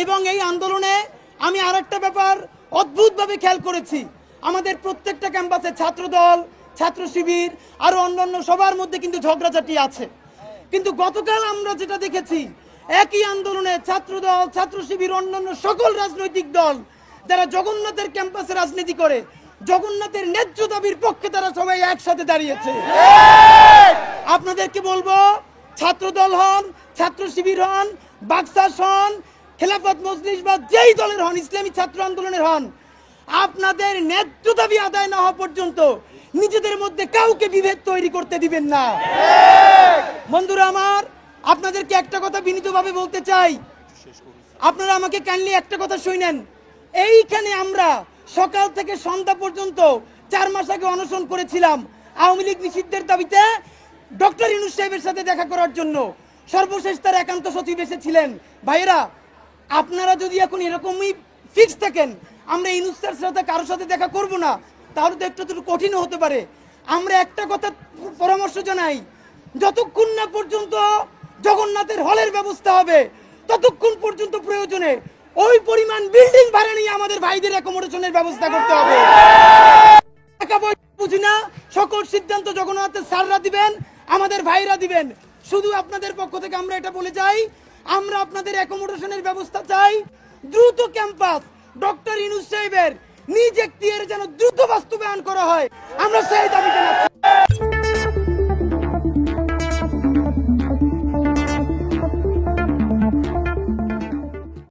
এবং এই আন্দোলনে আমি আরেকটা ব্যাপার অদ্ভুতভাবে খেয়াল করেছি, আমাদের প্রত্যেকটা ক্যাম্পাসে ছাত্রদল, ছাত্র শিবির আর অন্যান্য সবার মধ্যে কিন্তু ঝগড়াঝাটি আছে। কিন্তু গতকাল আমরা যেটা দেখেছি, একই আন্দোলনে ছাত্রদল, ছাত্র শিবির, অন্যান্য সকল রাজনৈতিক দল যারা জগন্নাথের ক্যাম্পাসে রাজনীতি করে, জগন্নাথের ন্যায্য দাবির পক্ষে তারা সবাই একসাথে দাঁড়িয়েছে। আপনাদেরকে বলবো, ছাত্রদল হন, ছাত্র শিবির হন, বাকশাস হন, খেলাফত মজলিস বা যেই দলের হন, ইসলামী ছাত্র আন্দোলনের হন, আপনাদের ন্যায্য দাবি আদায় না হওয়া পর্যন্ত নিজেদের মধ্যে কাউকে বিভেদ তৈরি করতে দিবেন না। বন্ধুরা আমার, আপনাদেরকে একটা কথা বিনীতভাবে বলতে চাই, আপনারা আমাকে কাইন্ডলি একটা কথা শুনেন। এইখানে আমরা সকাল থেকে সন্ধ্যা পর্যন্ত 4 মাস আগে অনশন করেছিলাম আওয়ামী লীগ নিষিদ্ধের দাবিতে ডক্টর ইউনূস সাহেবের সাথে দেখা করার জন্য। সর্বশেষ তার একান্ত সচিব এসেছিলেন। ভাইয়েরা, আপনারা যদি এখন এরকমই ফিক্স থাকেন আমরা ইউনূস স্যারের সাথে কারোর সাথে দেখা করব না, তাহলে তো একটু কঠিন হতে পারে। আমরা একটা কথা পরামর্শ জানাই, যতক্ষণ না পর্যন্ত জগন্নাথের হলের ব্যবস্থা হবে ততক্ষণ পর্যন্ত প্রয়োজনে ওই পরিমাণ বিল্ডিং ভাড়া নিয়ে আমাদের ভাইদের অ্যাকোমোডেশনের ব্যবস্থা করতে হবে। টাকা পয়সা বুঝি না, সকল সিদ্ধান্ত জগন্নাথের স্যাররা দিবেন, আমাদের ভাইরা দিবেন। শুধু আপনাদের পক্ষ থেকে আমরা এটা বলে যাই, আমরা আপনাদের অ্যাকোমোডেশনের ব্যবস্থা চাই। দ্রুত ক্যাম্পাস ডক্টর ইউনূস সাহেবের নিজ এখতিয়ারে যেন দ্রুত বাস্তবায়ন করা হয়, আমরা সেই দাবি জানাচ্ছি।